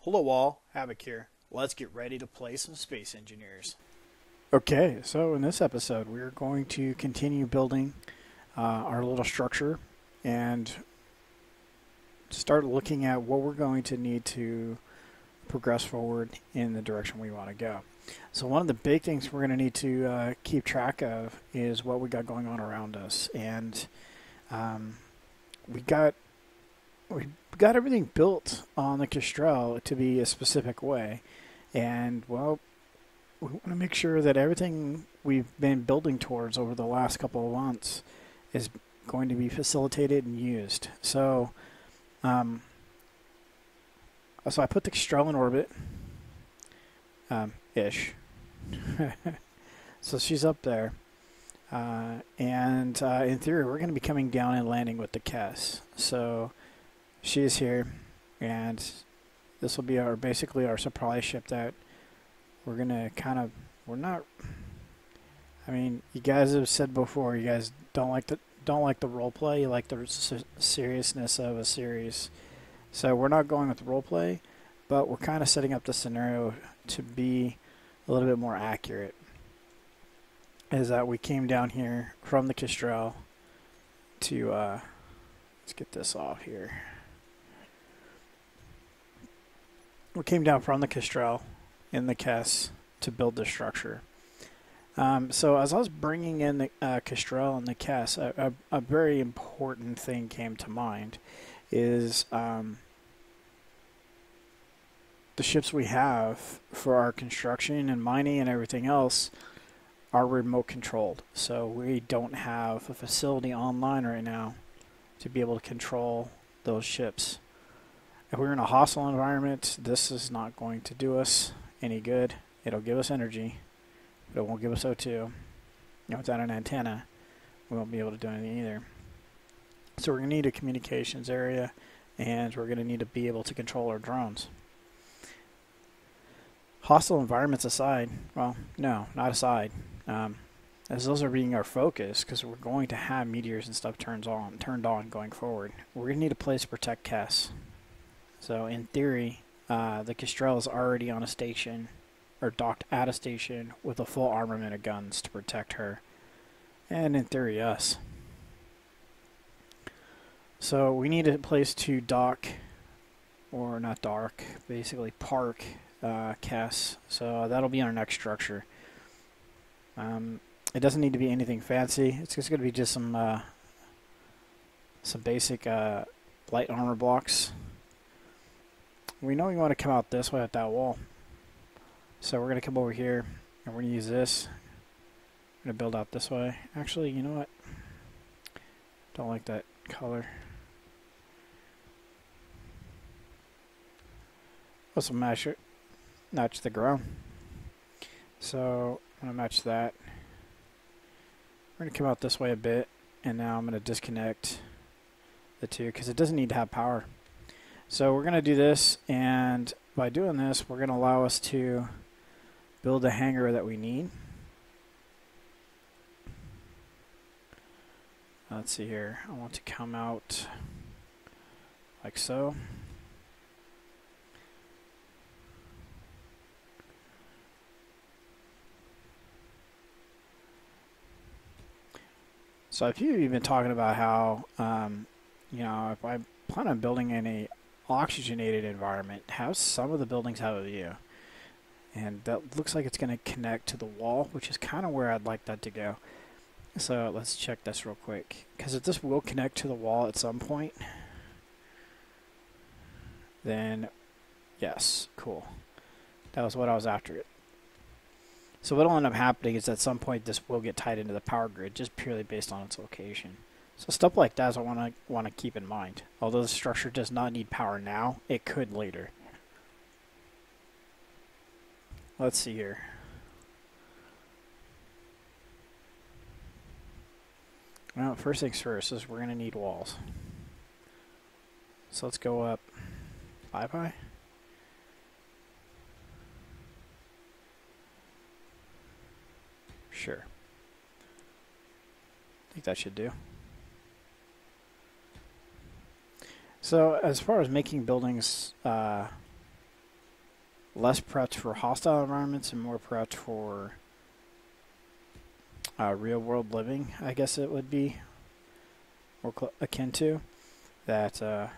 Hello all, Havoc here. Let's get ready to play some Space Engineers. Okay, so in this episode, we're going to continue building our little structure and start looking at what we're going to need to progress forward in the direction we want to go. So one of the big things we're going to need to keep track of is what we got going on around us, and we got everything built on the Kestrel to be a specific way, and well, we want to make sure that everything we've been building towards over the last couple of months is going to be facilitated and used. So I put the Kestrel in orbit, ish. So she's up there. And in theory, we're going to be coming down and landing with the Kess. So she is here, and this will be basically our supply ship that we're going to I mean, you guys have said before, you guys don't like the role play, you like the seriousness of a series. So we're not going with role play, but we're kind of setting up the scenario to be a little bit more accurate. Is that we came down here from the Kestrel to let's get this off here. We came down from the Kestrel in the Kess to build the structure. So as I was bringing in the Kestrel and the Kess, a very important thing came to mind is the ships we have for our construction and mining and everything else are remote controlled. So we don't have a facility online right now to be able to control those ships. If we're in a hostile environment, this is not going to do us any good. It'll give us energy, but it won't give us O2. Without an antenna, we won't be able to do anything either. So we're going to need a communications area, and we're going to need to be able to control our drones. Hostile environments aside, well, no, not aside, as those are being our focus, because we're going to have meteors and stuff turned on going forward. We're going to need a place to protect Kess. So in theory, the Kestrel is already on a station, or docked at a station, with a full armament of guns to protect her, and in theory us. So we need a place to dock, or not dock, basically park Kess. So that'll be our next structure. It doesn't need to be anything fancy. It's just going to be just some basic light armor blocks. We know we want to come out this way at that wall. So we're going to come over here, and we're going to use this. I'm going to build out this way. Actually, you know what? Don't like that color. Let's match the ground. So I'm going to match that. We're going to come out this way a bit, and now I'm going to disconnect the two because it doesn't need to have power. So we're going to do this, and by doing this, we're going to allow us to build a hangar that we need. Let's see here. I want to come out like so. So if you've been talking about how, if I plan on building in a oxygenated environment, how some of the buildings have a view. And that looks like it's going to connect to the wall, which is kind of where I'd like that to go. So let's check this real quick. Because if this will connect to the wall at some point, then yes, cool. That was what I was after it. So what will end up happening is at some point this will get tied into the power grid just purely based on its location. So stuff like that is what I want to keep in mind. Although the structure does not need power now, it could later. Let's see here. Well, first things first is we're going to need walls. So let's go up 5 high. Sure. I think that should do. So as far as making buildings less prepped for hostile environments and more prepped for real world living, I guess it would be more akin to that. I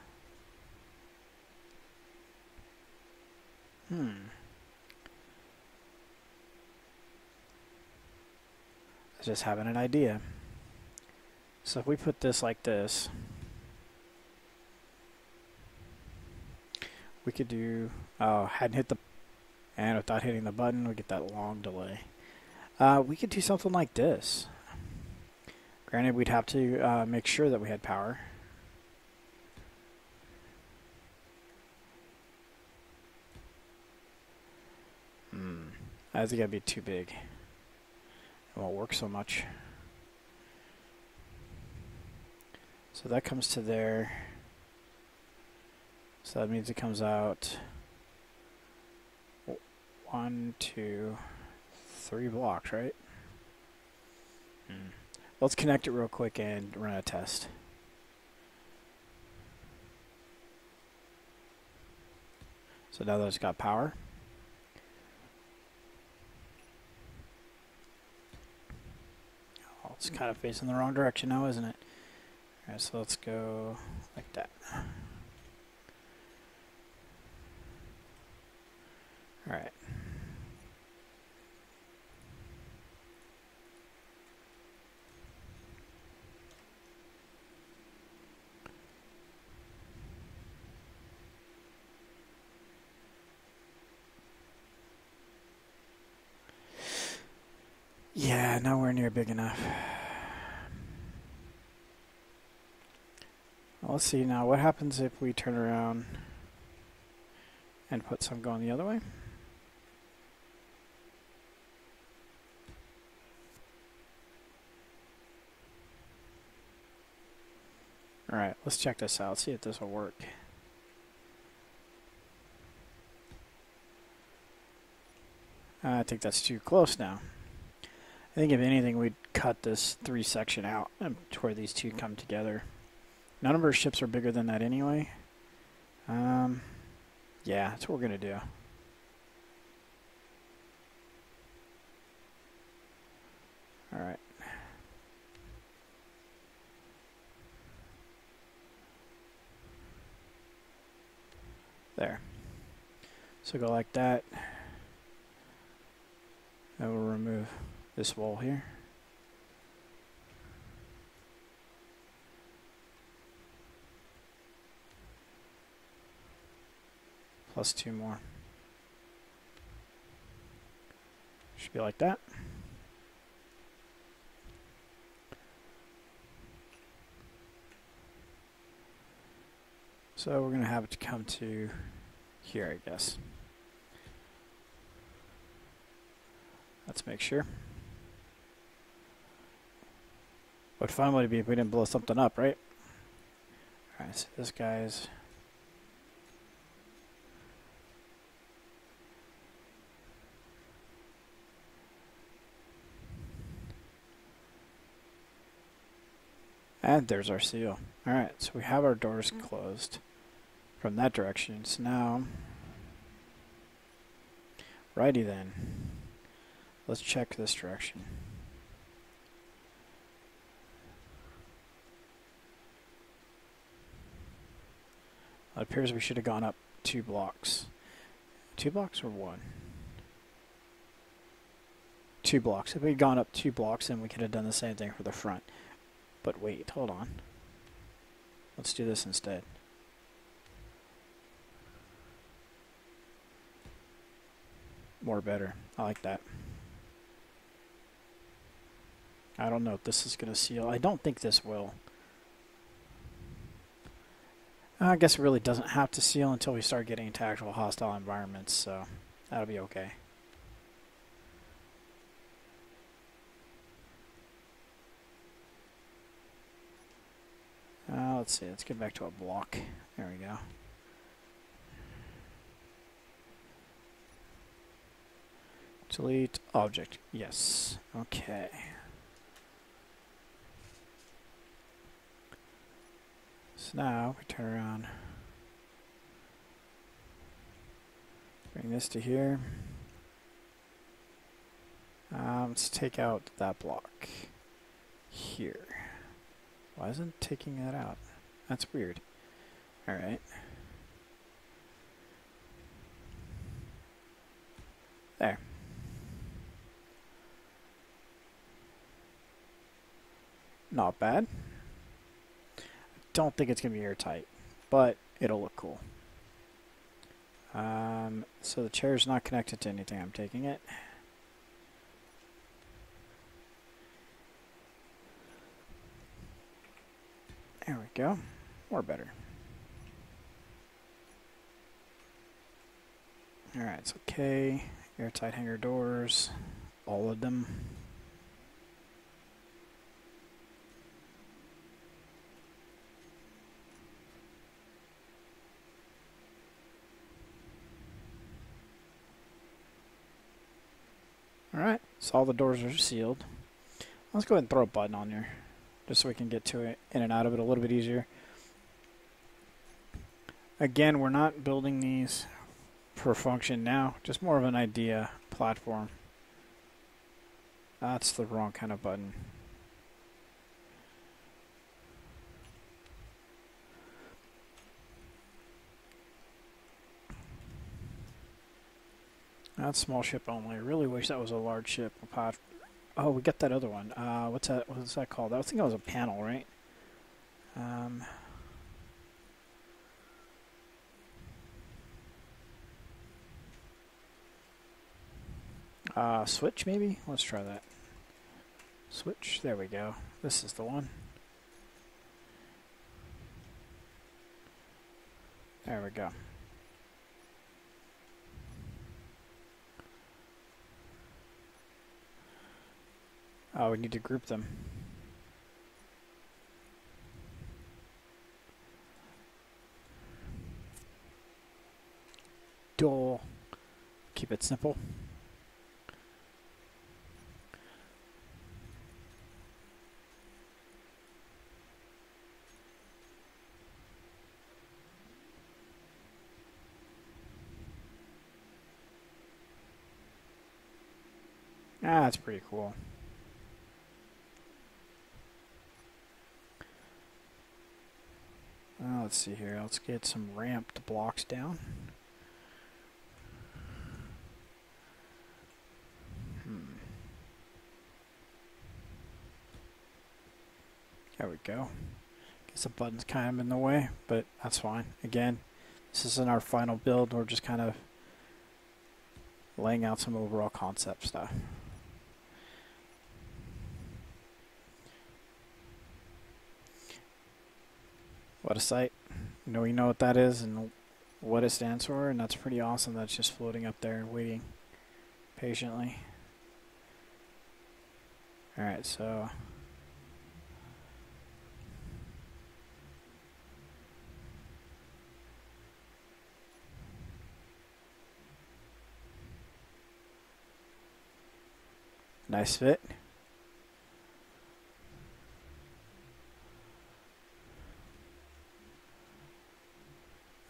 was just having an idea. So if we put this like this, we could do, hadn't hit the, and without hitting the button, we get that long delay. We could do something like this. Granted, we'd have to make sure that we had power. I think that'd be too big. It won't work so much. So that comes to there. So that means it comes out 1, 2, 3 blocks, right? Let's connect it real quick and run a test. So now that it's got power. Oh, it's kind of facing the wrong direction now, isn't it? Alright, so let's go like that. Alright. Yeah, nowhere near big enough. Well, let's see now. What happens if we turn around and put some going the other way? Alright, let's check this out. See if this will work. I think that's too close now. I think if anything, we'd cut this 3 section out to where these two come together. None of our ships are bigger than that anyway. Yeah, that's what we're going to do. Alright. There. So go like that. And we'll remove this wall here. Plus 2 more. Should be like that. So we're going to have it to come to here, I guess. Let's make sure. What fun would it be if we didn't blow something up, right? Alright, so this guy's... And there's our seal. Alright, so we have our doors closed from that direction. So now, righty then. Let's check this direction. It appears we should have gone up 2 blocks. 2 blocks or 1? 2 blocks. If we'd gone up 2 blocks, then we could have done the same thing for the front. But wait, hold on. Let's do this instead. More better. I like that. I don't know if this is going to seal. I don't think this will. I guess it really doesn't have to seal until we start getting into actual hostile environments, so that'll be okay. Let's see, let's get back to a block. There we go. Delete object. Yes. Okay. So now we turn around. Bring Bring this to here. Let's take out that block here. Why isn't it taking that out? That's weird. Alright. There. Not bad. I don't think it's going to be airtight, but it'll look cool. So the chair's not connected to anything. I'm taking it. There we go. Or better. Alright, it's okay. Airtight hanger doors. All of them. Alright, so all the doors are sealed. Let's go ahead and throw a button on there, just so we can get to it, in and out of it a little bit easier. Again, we're not building these for function now, just more of an idea platform. That's the wrong kind of button. That's small ship only. I really wish that was a large ship. Oh, we got that other one. What's that? What's that called? I think that was a panel, right? Switch maybe? Let's try that. Switch. There we go. This is the one. There we go. Oh, we need to group them. Dull. Keep it simple. Ah, that's pretty cool. Let's see here. Let's get some ramped blocks down. There we go. Guess the button's kind of in the way, but that's fine. Again, this isn't our final build. We're just kind of laying out some overall concept stuff. What a sight. We know what that is and what it stands for, and that's pretty awesome. That's just floating up there waiting patiently. Alright, so nice fit.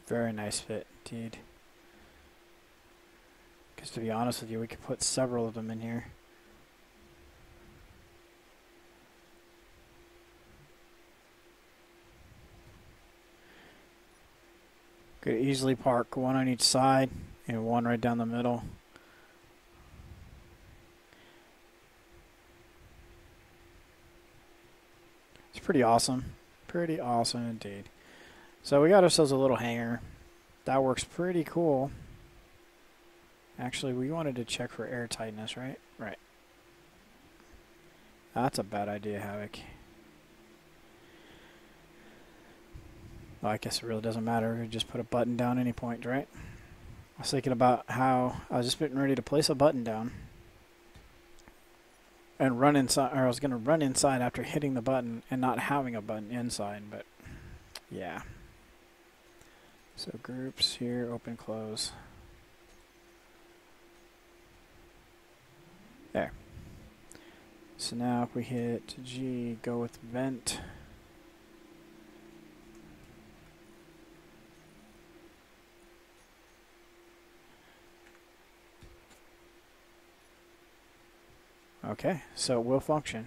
Very nice fit, indeed. Because to be honest with you, we could put several of them in here. Could easily park one on each side and one right down the middle. It's pretty awesome. Pretty awesome indeed. So we got ourselves a little hangar. That works pretty cool. Actually, we wanted to check for air tightness, right? Right. That's a bad idea, Havoc. Well, I guess it really doesn't matter. We just put a button down any point, right? I was thinking about how I was just getting ready to place a button down and run inside, or I was going to run inside after hitting the button and not having a button inside, but yeah. So groups here, open, close. There. So now if we hit G, go with vent. Okay, so it will function.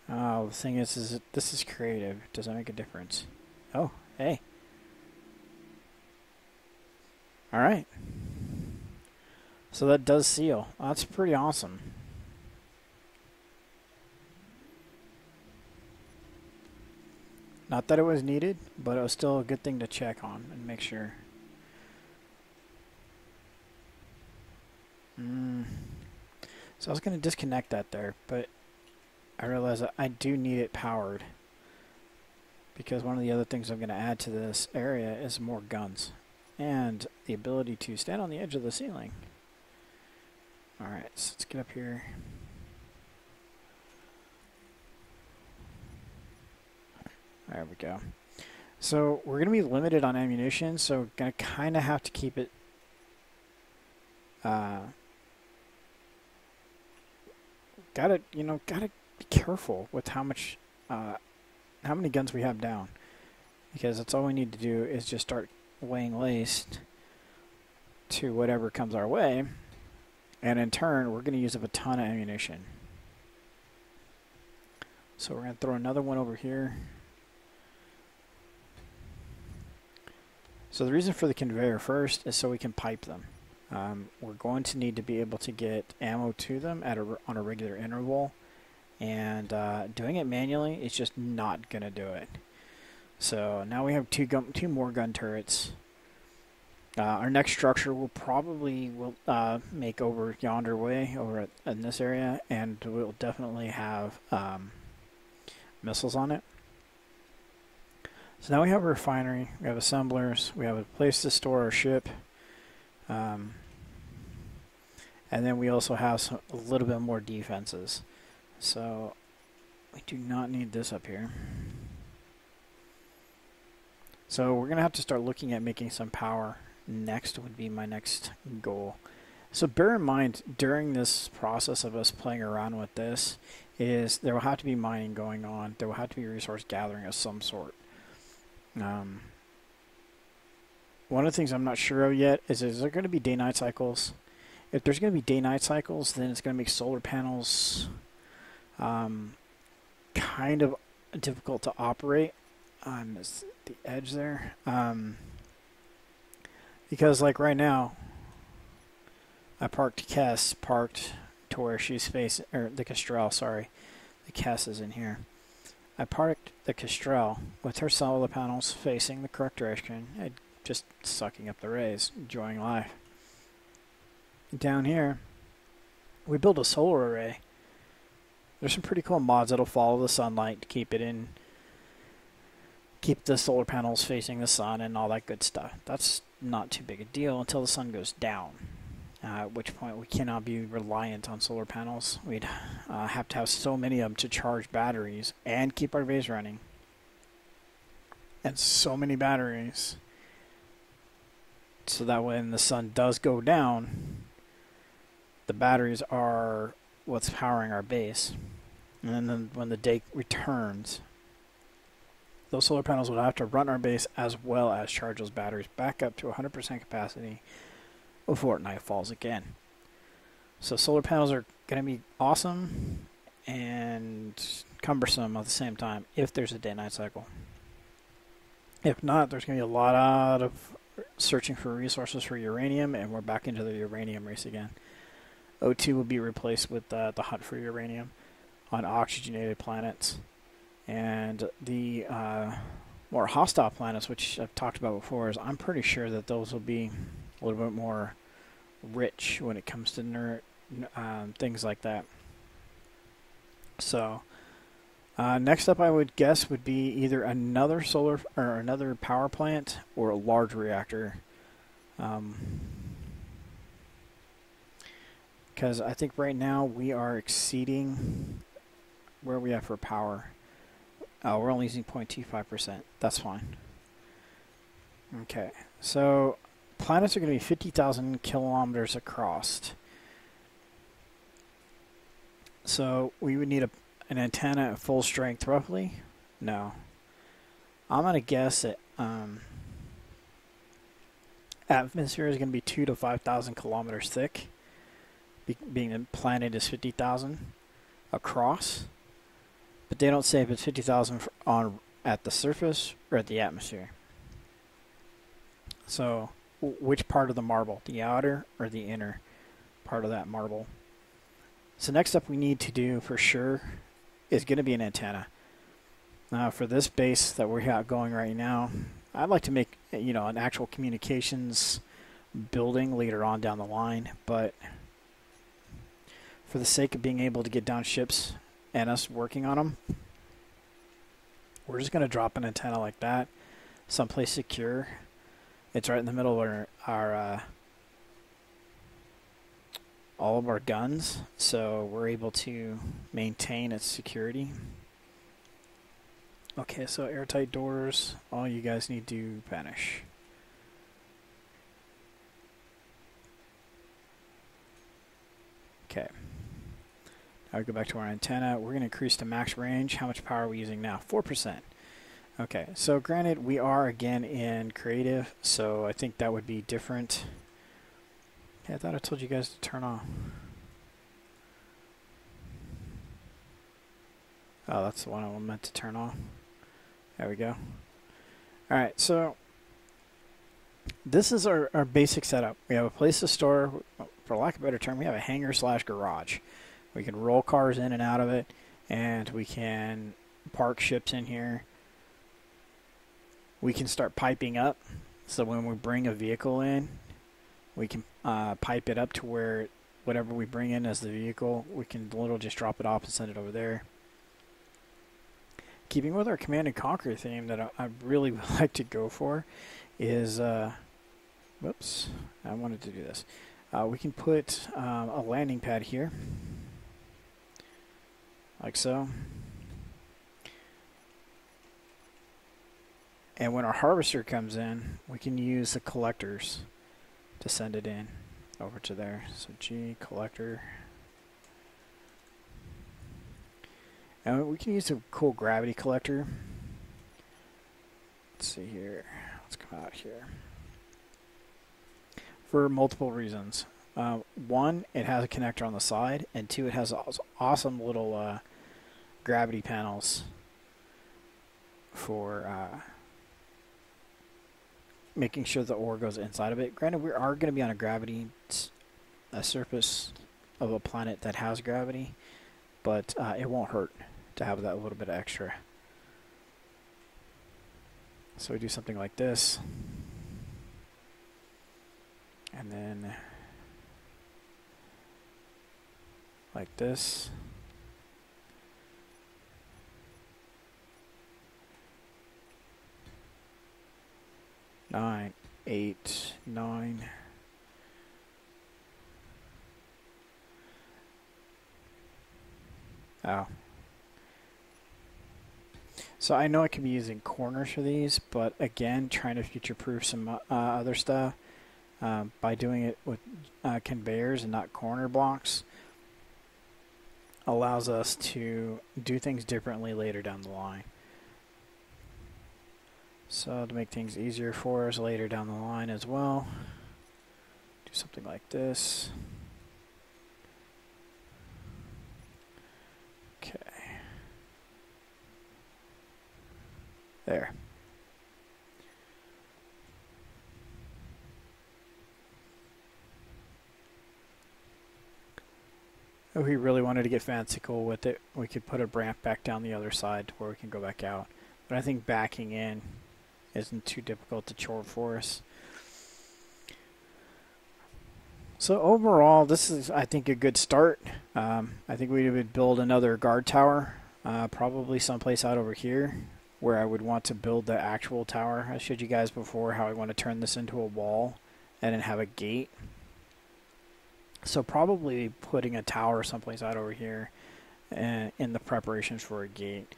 Oh, the thing is this is creative. Does that make a difference? Oh, hey. All right. So that does seal. That's pretty awesome. Not that it was needed, but it was still a good thing to check on and make sure. So I was going to disconnect that there, but I realized that I do need it powered, because one of the other things I'm going to add to this area is more guns and the ability to stand on the edge of the ceiling. Alright, so let's get up here. There we go. So we're going to be limited on ammunition, so we're going to kind of have to keep it gotta be careful with how many guns we have down, because that's all we need to do is just start laying waste to whatever comes our way, and in turn we're going to use up a ton of ammunition. So we're going to throw another one over here. So the reason for the conveyor first is so we can pipe them. We're going to need to be able to get ammo to them on a regular interval, and doing it manually is just not going to do it. So now we have two more gun turrets. Our next structure will probably make over yonder way, over in this area, and we'll definitely have missiles on it. So now we have a refinery, we have assemblers, we have a place to store our ship. And then we also have a little bit more defenses. So we do not need this up here. So we're going to have to start looking at making some power. Next would be my next goal. So bear in mind, during this process of us playing around with this, is there will have to be mining going on. There will have to be resource gathering of some sort. One of the things I'm not sure of yet is there going to be day-night cycles? If there's going to be day-night cycles, then it's going to make solar panels kind of difficult to operate. I missed the edge there. Because like right now, I parked Kess to where she's facing, or the Kestrel, sorry. The Kess is in here. I parked the Kestrel with her solar panels facing the correct direction, and just sucking up the rays, enjoying life. Down here, we built a solar array. There's some pretty cool mods that'll follow the sunlight to keep the solar panels facing the sun and all that good stuff. That's not too big a deal until the sun goes down, at which point we cannot be reliant on solar panels. We'd have to have so many of them to charge batteries and keep our base running. And so many batteries. So that when the sun does go down, the batteries are what's powering our base. And then when the day returns, those solar panels would have to run our base as well as charge those batteries back up to 100% capacity before night falls again. So solar panels are going to be awesome and cumbersome at the same time if there's a day-night cycle. If not, there's going to be a lot of searching for resources for uranium, and we're back into the uranium race again. O2 will be replaced with the hunt for uranium on oxygenated planets. And the more hostile planets, which I've talked about before, is I'm pretty sure that those will be a little bit more rich when it comes to things like that. So next up, I would guess would be either another solar or another power plant or a large reactor. Because I think right now we are exceeding where we have for power. We're only using 0.25%. That's fine. Okay, so planets are going to be 50,000 kilometers across. So we would need an antenna at full strength, roughly. No, I'm going to guess that atmosphere is going to be 2,000 to 5,000 kilometers thick. being planted is 50,000 across, but they don't say if it's 50,000 on at the surface or at the atmosphere. So which part of the marble, the outer or the inner part of that marble? So next up we need to do for sure is going to be an antenna. Now for this base that we have going right now, I'd like to make, you know, an actual communications building later on down the line, but for the sake of being able to get down ships and us working on them, we're just going to drop an antenna like that someplace secure. It's right in the middle of our all of our guns, so we're able to maintain its security. Okay, so airtight doors, all you guys need to vanish. Okay. Now we go back to our antenna. We're going to increase to max range. How much power are we using now? 4%. Okay, so granted we are again in creative, so I think that would be different. Okay, I thought I told you guys to turn off. Oh, that's the one I meant to turn off. There we go. Alright, so this is our basic setup. We have a place to store, for lack of a better term, we have a hangar / garage. We can roll cars in and out of it, and we can park ships in here. We can start piping up, so when we bring a vehicle in, we can pipe it up to where whatever we bring in as the vehicle, we can literally just drop it off and send it over there. Keeping with our Command and Conquer theme that I really would like to go for is, whoops, I wanted to do this. We can put a landing pad here, like so. And when our harvester comes in, we can use the collectors to send it in over to there. So G, collector. And we can use a cool gravity collector. Let's see here. Let's come out here. For multiple reasons. One, it has a connector on the side, and two, it has awesome little gravity panels for making sure the ore goes inside of it. Granted, we are going to be on a surface of a planet that has gravity, but it won't hurt to have that little bit of extra. So we do something like this, and then like this. Nine, 8, 9. Oh. So I know I could be using corners for these, but again, trying to future-proof some other stuff by doing it with conveyors and not corner blocks allows us to do things differently later down the line. So to make things easier for us later down the line as well, do something like this. Okay. There. If we really wanted to get fanciful with it, we could put a ramp back down the other side where we can go back out. But I think backing in isn't too difficult to chore for us. So overall, this is, I think, a good start. I think we would build another guard tower, probably someplace out over here, where I would want to build the actual tower. I showed you guys before how I want to turn this into a wall and then have a gate. So probably putting a tower someplace out over here in the preparations for a gate.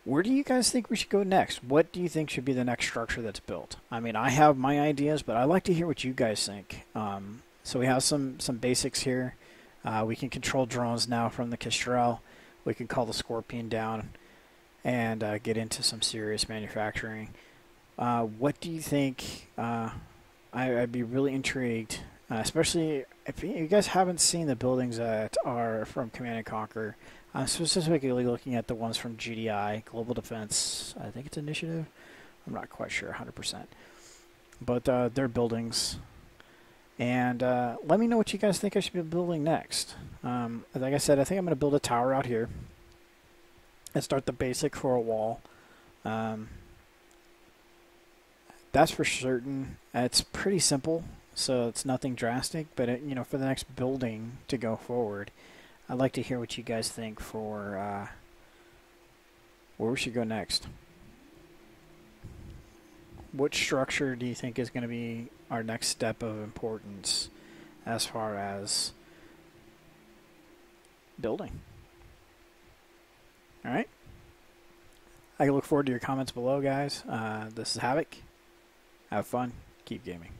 Where do you guys think we should go next? What do you think should be the next structure that's built? I mean, I have my ideas, but I'd like to hear what you guys think. So we have some basics here. We can control drones now from the Kestrel. We can call the Scorpion down and get into some serious manufacturing. What do you think? I'd be really intrigued Especially if you guys haven't seen the buildings that are from Command and Conquer. I'm specifically looking at the ones from GDI, Global Defense, I think it's Initiative. I'm not quite sure 100%. But their buildings. And let me know what you guys think I should be building next. Like I said, I think I'm going to build a tower out here and start the basic for a wall. That's for certain. It's pretty simple, so it's nothing drastic. But for the next building to go forward, I'd like to hear what you guys think for where we should go next. Which structure do you think is going to be our next step of importance as far as building? All right. I look forward to your comments below, guys. This is Havoc. Have fun. Keep gaming.